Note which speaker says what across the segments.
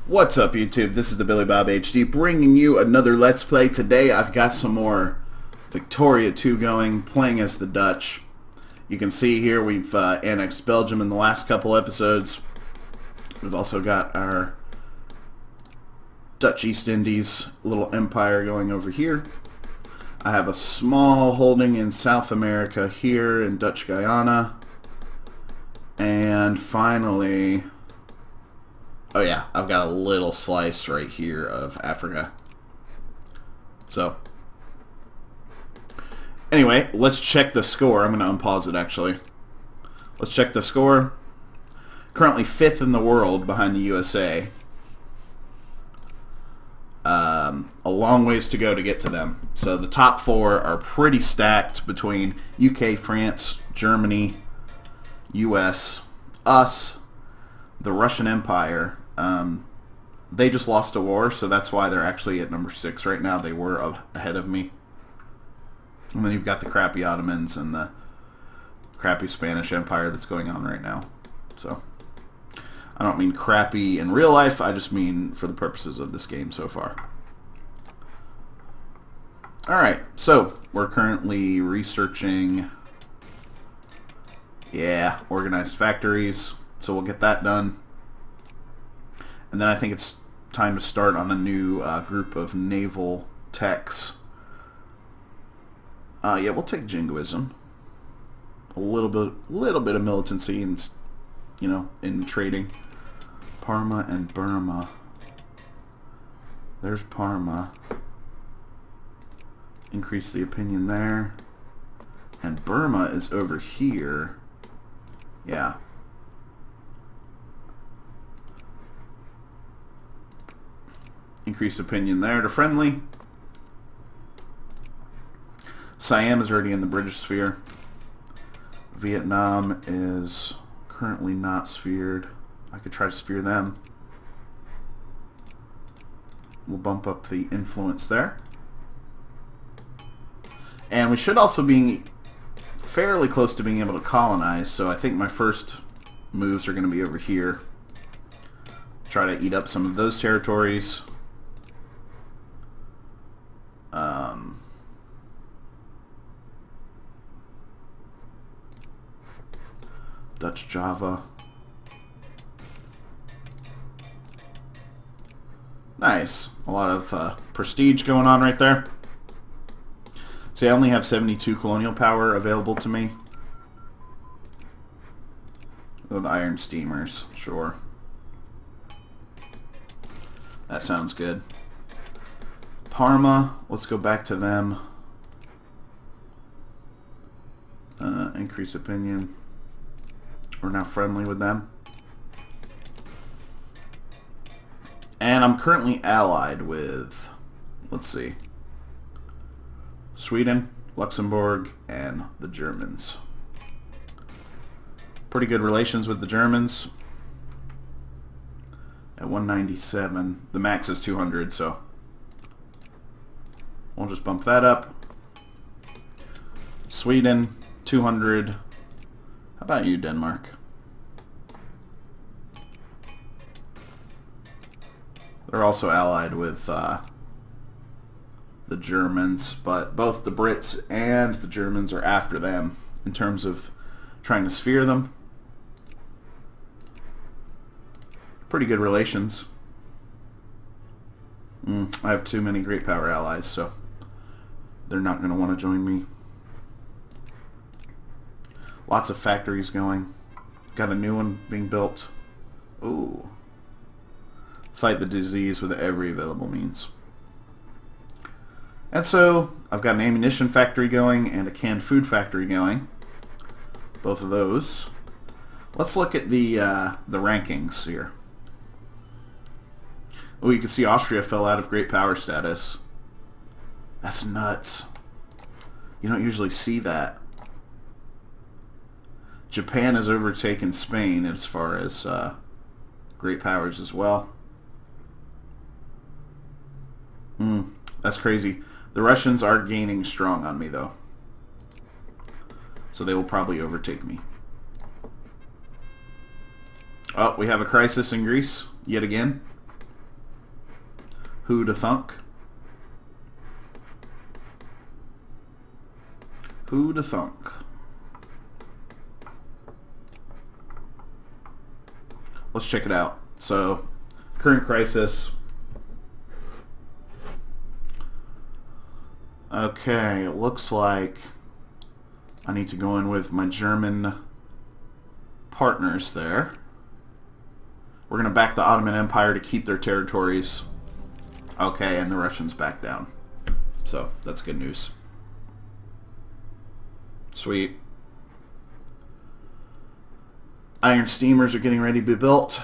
Speaker 1: What's up, YouTube? This is TheBillyBobHD bringing you another Let's Play. Today I've got some more Victoria 2 going, playing as the Dutch. You can see here we've annexed Belgium in the last couple episodes. We've also got our Dutch East Indies little empire going over here. I have a small holding in South America here in Dutch Guyana. And finally, oh yeah, I've got a little slice right here of Africa. So, anyway, let's check the score. I'm going to unpause it actually. Let's check the score. Currently 5th in the world behind the USA. A long ways to go to get to them. So the top 4 are pretty stacked between UK, France, Germany, US, us, the Russian Empire. They just lost a war, so that's why they're actually at number 6 right now. They were ahead of me. And then you've got the crappy Ottomans and the crappy Spanish Empire that's going on right now. So I don't mean crappy in real life, I just mean for the purposes of this game so far. Alright, so we're currently researching, organized factories, so we'll get that done. And then I think it's time to start on a new group of naval techs. We'll take jingoism. A little bit of militancy and, in trading. Parma and Burma. There's Parma. Increase the opinion there. And Burma is over here. Yeah. Increased opinion there to friendly. Siam is already in the British sphere. Vietnam is currently not sphered. I could try to sphere them. We'll bump up the influence there. And we should also be fairly close to being able to colonize, so I think my first moves are going to be over here. Try to eat up some of those territories. Dutch Java. Nice. A lot of prestige going on right there. See, I only have 72 colonial power available to me. With iron steamers, sure. That sounds good. Parma, let's go back to them. Increase opinion. We're now friendly with them. And I'm currently allied with, let's see, Sweden, Luxembourg, and the Germans. Pretty good relations with the Germans. At 197. The max is 200, so we'll just bump that up. Sweden, 200. How about you, Denmark? They're also allied with the Germans, but both the Brits and the Germans are after them in terms of trying to sphere them. Pretty good relations. I have too many great power allies, so they're not going to want to join me. Lots of factories going. Got a new one being built. Ooh. Fight the disease with every available means. And so, I've got an ammunition factory going and a canned food factory going. Both of those. Let's look at the rankings here. Oh, you can see Austria fell out of great power status. That's nuts. You don't usually see that. Japan has overtaken Spain as far as great powers as well. That's crazy. The Russians are gaining strong on me, though. So they will probably overtake me. Oh, we have a crisis in Greece, yet again. Who to thunk? Who to thunk? Let's check it out. So, current crisis. Okay, it looks like I need to go in with my German partners there. We're going to back the Ottoman Empire to keep their territories. Okay, and the Russians back down. So, that's good news. Sweet. Iron steamers are getting ready to be built.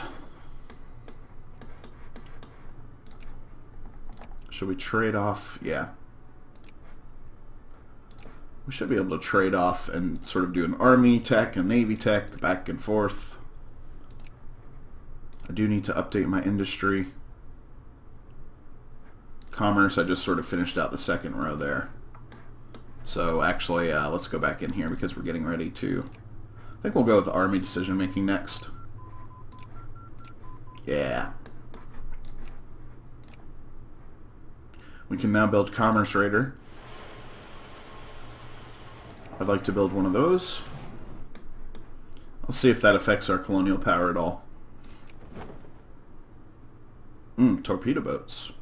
Speaker 1: Should we trade off? Yeah. We should be able to trade off and sort of do an army tech and navy tech back and forth. I do need to update my industry. Commerce, I just sort of finished out the second row there. So actually, let's go back in here because we're getting ready to... I think we'll go with the army decision making next. Yeah. We can now build Commerce Raider. I'd like to build one of those. I'll see if that affects our colonial power at all. Torpedo boats.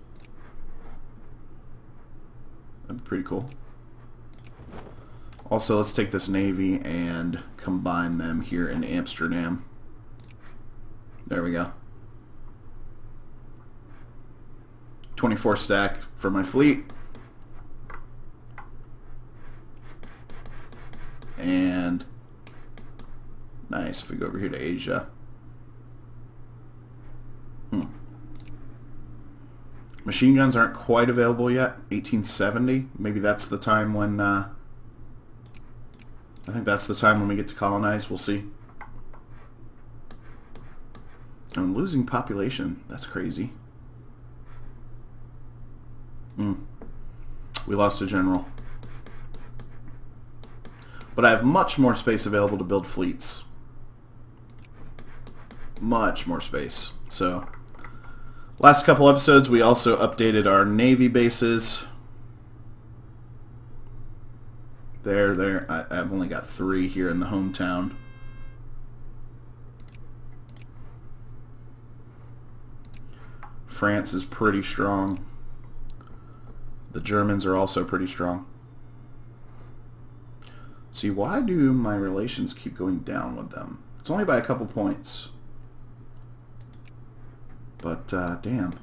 Speaker 1: That'd be pretty cool. Also, let's take this navy and combine them here in Amsterdam. There we go. 24 stack for my fleet. And nice, if we go over here to Asia. Machine guns aren't quite available yet. 1870. Maybe that's the time when... I think that's the time when we get to colonize. We'll see. I'm losing population. That's crazy. We lost a general. But I have much more space available to build fleets. Much more space. So, last couple episodes we also updated our navy bases. There. I've only got 3 here in the hometown. France is pretty strong. The Germans are also pretty strong. See, why do my relations keep going down with them? It's only by a couple points. But, damn.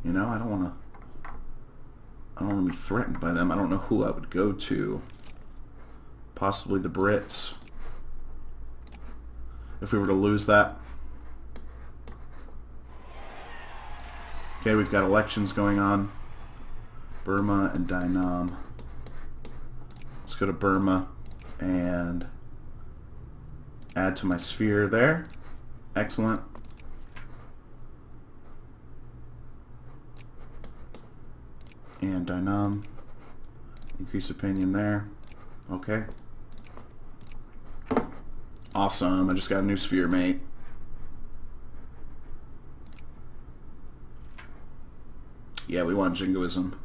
Speaker 1: You know, I don't want to be threatened by them. I don't know who I would go to. Possibly the Brits. If we were to lose that. Okay, we've got elections going on. Burma and Dynam. Let's go to Burma and add to my sphere there. Excellent. And Dynam. Increase opinion there. Okay. Awesome. I just got a new sphere, mate. Yeah, we want Jingoism.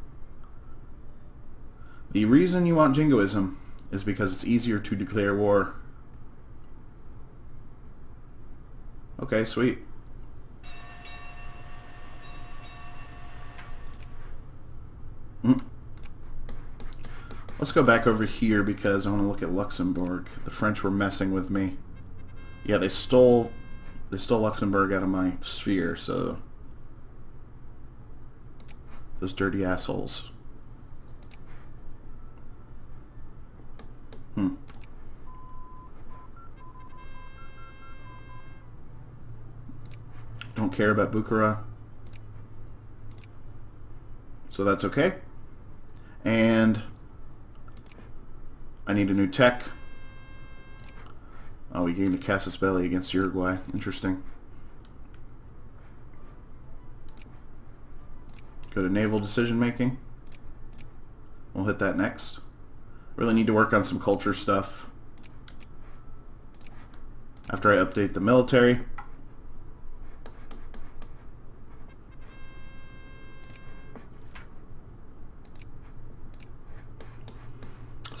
Speaker 1: The reason you want Jingoism is because it's easier to declare war. Okay, sweet. Let's go back over here because I want to look at Luxembourg. The French were messing with me. Yeah, they stole Luxembourg out of my sphere, so those dirty assholes. Don't care about Bukhara. So that's okay. And I need a new tech. Oh, we gained a Casus Belli against Uruguay. Interesting. Go to naval decision making. We'll hit that next. Really need to work on some culture stuff. After I update the military.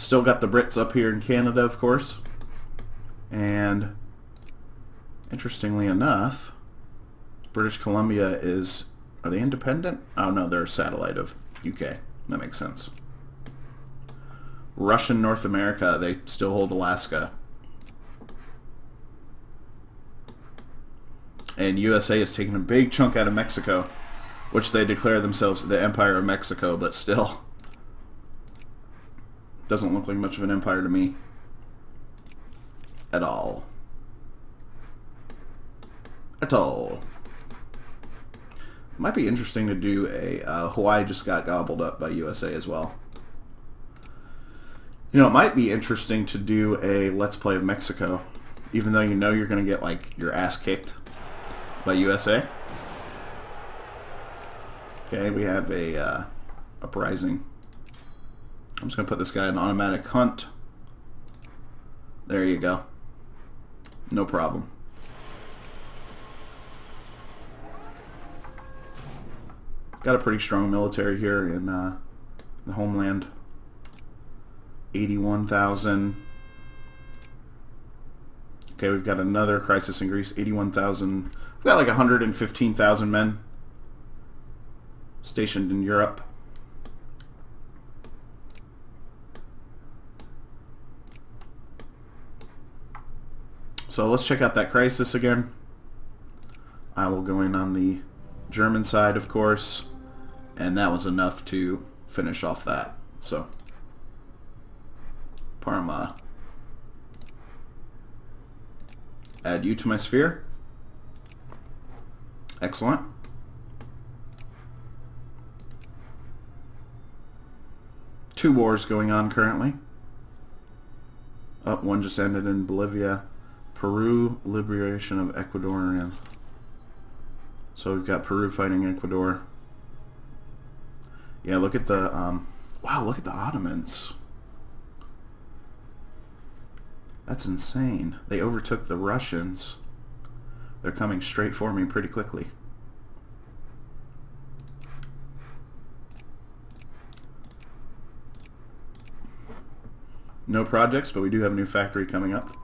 Speaker 1: Still got the Brits up here in Canada, of course. And interestingly enough, British Columbia is... Are they independent? Oh no, they're a satellite of UK. That makes sense. Russian North America, they still hold Alaska. And USA is taking a big chunk out of Mexico, which they declare themselves the Empire of Mexico, but still doesn't look like much of an empire to me at all. At all. Might be interesting to do a Hawaii just got gobbled up by USA as well. You know, it might be interesting to do a Let's Play of Mexico, even though you know you're going to get like your ass kicked by USA. Okay, we have a uprising. I'm just going to put this guy in automatic hunt. There you go. No problem. Got a pretty strong military here in the homeland. 81,000. Okay, we've got another crisis in Greece. 81,000. We've got like 115,000 men stationed in Europe. So let's check out that crisis again. I will go in on the German side, of course, and that was enough to finish off that. So Parma. Add you to my sphere. Excellent. Two wars going on currently. Oh, one just ended in Bolivia. Peru, liberation of Ecuadorian. So we've got Peru fighting Ecuador. Yeah, look at the wow, look at the Ottomans. That's insane. They overtook the Russians. They're coming straight for me pretty quickly. No projects, but we do have a new factory coming up.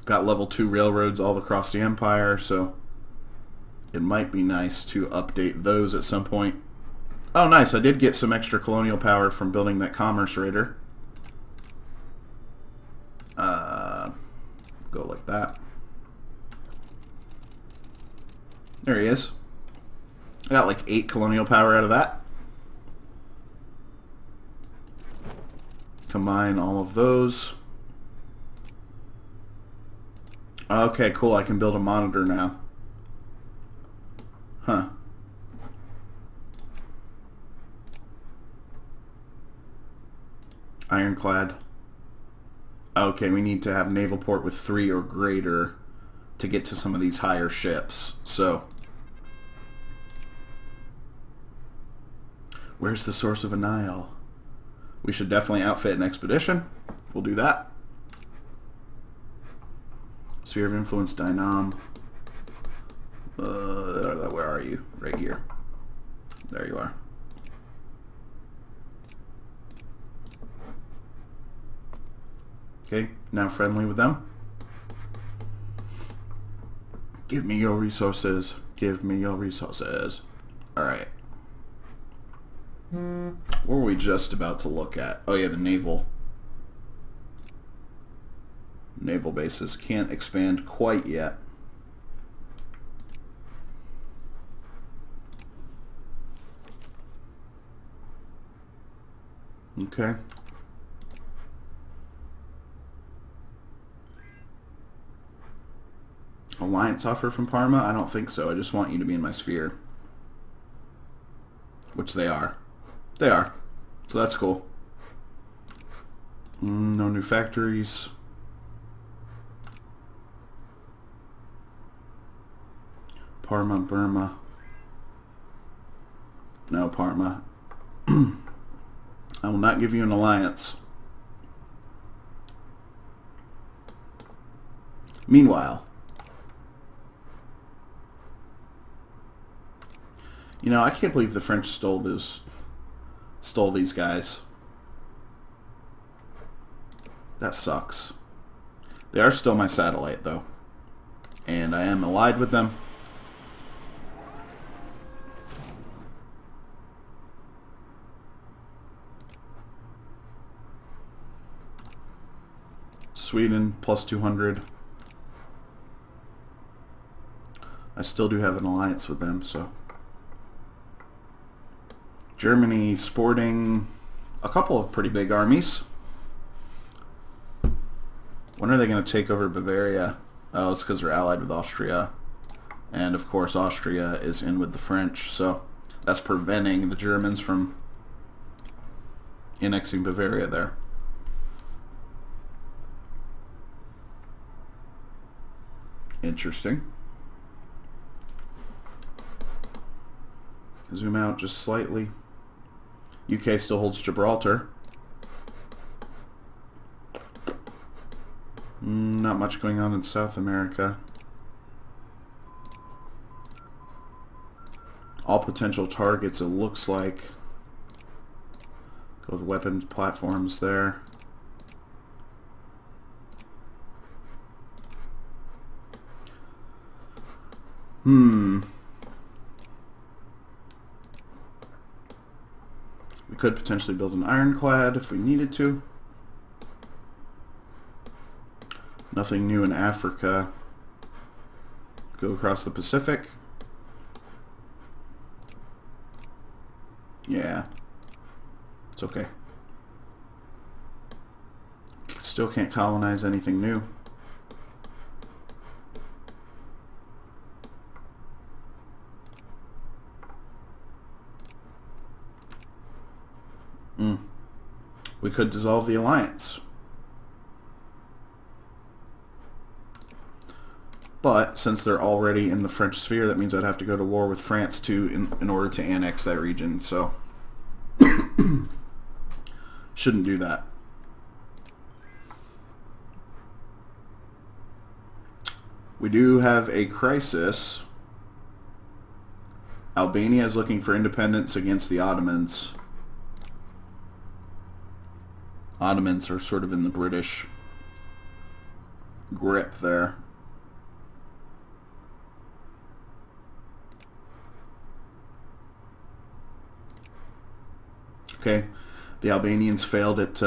Speaker 1: Got level 2 railroads all across the empire, so it might be nice to update those at some point. Oh, nice. I did get some extra colonial power from building that commerce raider. Go like that. There he is. I got like 8 colonial power out of that. Combine all of those. Okay, cool. I can build a monitor now. Huh. Ironclad. Okay, we need to have naval port with 3 or greater to get to some of these higher ships. So, where's the source of a Nile? We should definitely outfit an expedition. We'll do that. Sphere of Influence, Dynam. Where are you? Right here. There you are. Okay, now friendly with them. Give me your resources. Give me your resources. Alright. What were we just about to look at? Oh yeah, the naval bases can't expand quite yet. Okay. Alliance offer from Parma? I don't think so. I just want you to be in my sphere. Which they are. They are. So that's cool. No new factories. Parma, Burma. No, Parma. I will not give you an alliance. Meanwhile, You know, I can't believe the French stole these guys. That sucks. They are still my satellite, though. And I am allied with them. Sweden, plus 200. I still do have an alliance with them, so. Germany sporting a couple of pretty big armies. When are they going to take over Bavaria? Oh, it's because they're allied with Austria. And of course Austria is in with the French, so that's preventing the Germans from annexing Bavaria there. Interesting. Zoom out just slightly. UK still holds Gibraltar. Not much going on in South America. All potential targets, it looks like. Go with weapons platforms there. We could potentially build an ironclad if we needed to. Nothing new in Africa. Go across the Pacific. Yeah. It's okay. Still can't colonize anything new. We could dissolve the alliance. But since they're already in the French sphere, that means I'd have to go to war with France too in order to annex that region. So shouldn't do that. We do have a crisis. Albania is looking for independence against the Ottomans. Ottomans are sort of in the British grip there. Okay, the Albanians failed at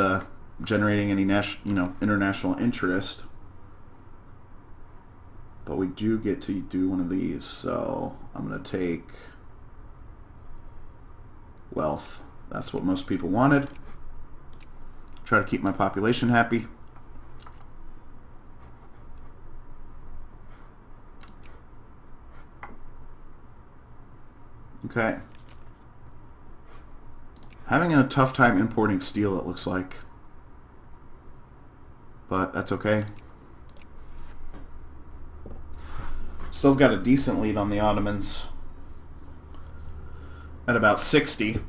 Speaker 1: generating any international interest, but we do get to do one of these. So I'm going to take wealth. That's what most people wanted. Try to keep my population happy. Okay. Having a tough time importing steel, it looks like. But that's okay. Still got a decent lead on the Ottomans. At about 60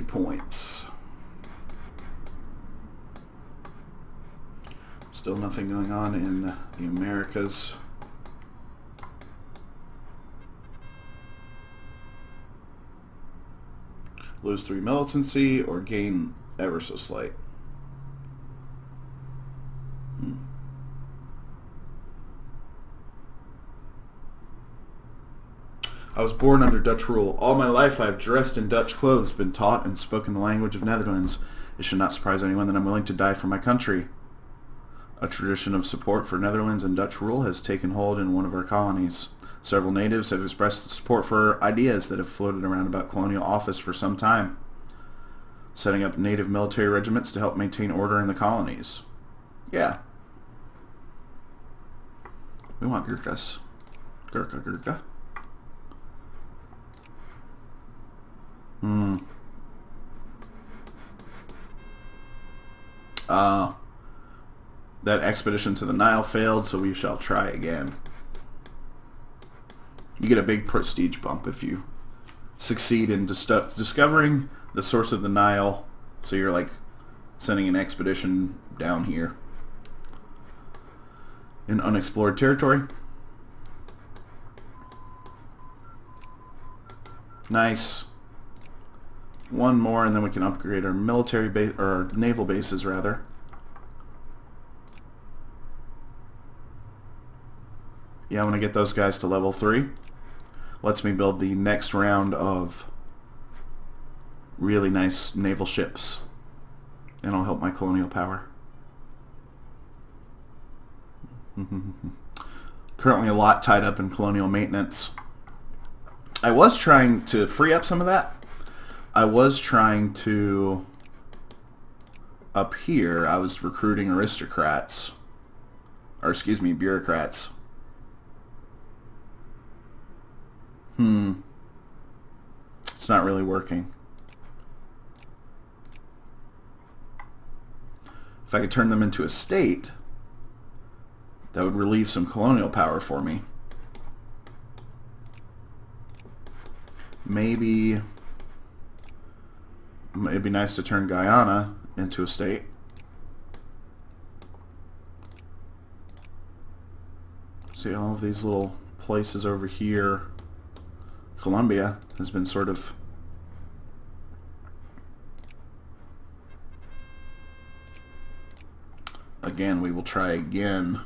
Speaker 1: points. Still nothing going on in the Americas. Lose 3 militancy or gain ever so slight. I was born under Dutch rule. All my life I have dressed in Dutch clothes, been taught and spoken the language of Netherlands. It should not surprise anyone that I'm willing to die for my country. A tradition of support for Netherlands and Dutch rule has taken hold in one of our colonies. Several natives have expressed support for ideas that have floated around about colonial office for some time, setting up native military regiments to help maintain order in the colonies. Yeah. We want Gurkhas. Gurkha. That expedition to the Nile failed, so we shall try again. You get a big prestige bump if you succeed in discovering the source of the Nile. So you're like sending an expedition down here in unexplored territory. Nice. One more, and then we can upgrade our military base, or our naval bases, rather. Yeah, I want to get those guys to level 3. Lets me build the next round of really nice naval ships. And it'll help my colonial power. Currently a lot tied up in colonial maintenance. I was trying to free up some of that. I was trying to... Up here, I was recruiting aristocrats. Or excuse me, bureaucrats. It's not really working. If I could turn them into a state, that would relieve some colonial power for me. Maybe it'd be nice to turn Guyana into a state. See all of these little places over here. Colombia has been sort of again, we will try again.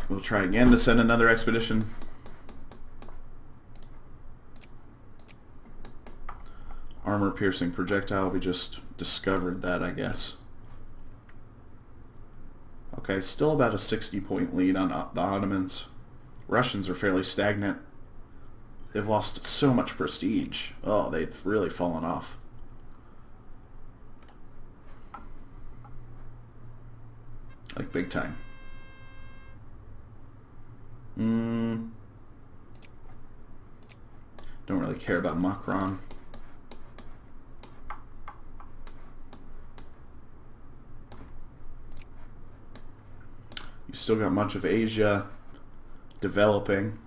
Speaker 1: We'll try again to send another expedition. Armor-piercing projectile. We just discovered that, I guess. Okay, still about a 60-point lead on the Ottomans. Russians are fairly stagnant. They've lost so much prestige. Oh, they've really fallen off. Like big time. Don't really care about Macron. You still got much of Asia developing.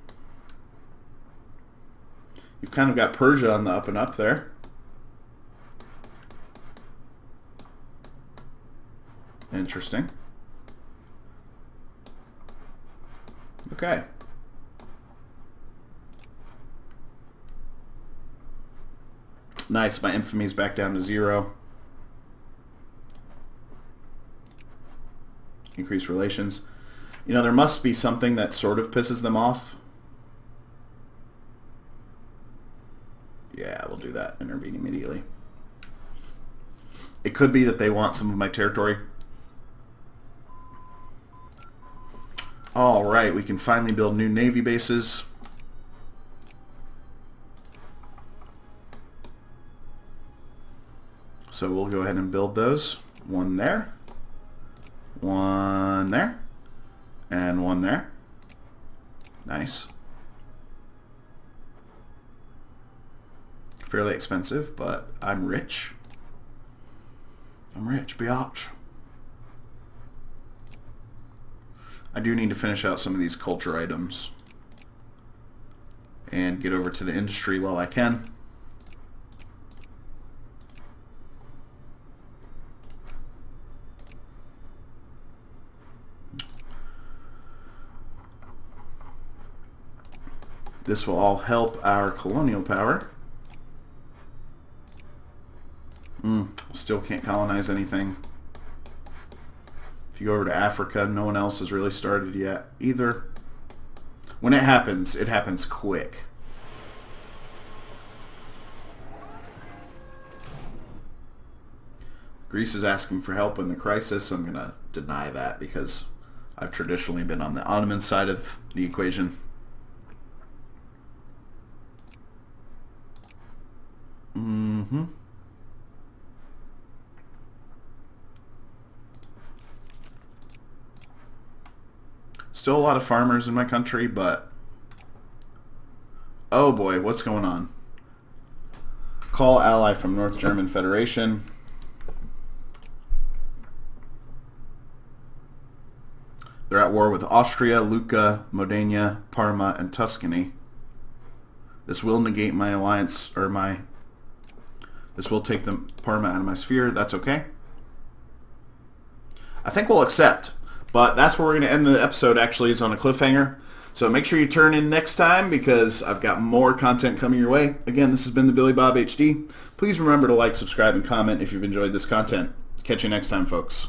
Speaker 1: You've kind of got Persia on the up and up there. Interesting. Okay. Nice, my infamy's back down to 0. Increase relations. You know, there must be something that sort of pisses them off. Yeah, we'll do that. Intervene immediately. It could be that they want some of my territory. Alright, we can finally build new navy bases. So we'll go ahead and build those. One there. One there. And one there. Nice. Fairly expensive, but I'm rich. I'm rich, biatch. I do need to finish out some of these culture items and get over to the industry while I can. This will all help our colonial power. Still can't colonize anything. If you go over to Africa, no one else has really started yet either. When it happens quick. Greece is asking for help in the crisis. I'm going to deny that because I've traditionally been on the Ottoman side of the equation. Still a lot of farmers in my country, but oh boy, what's going on? Call ally from North German Federation. They're at war with Austria, Lucca, Modena, Parma, and Tuscany. This will negate my alliance, or this will take the Parma out of my sphere. That's okay. I think we'll accept. But that's where we're going to end the episode, actually, is on a cliffhanger. So make sure you turn in next time because I've got more content coming your way. Again, this has been the Billy Bob HD. Please remember to like, subscribe, and comment if you've enjoyed this content. Catch you next time, folks.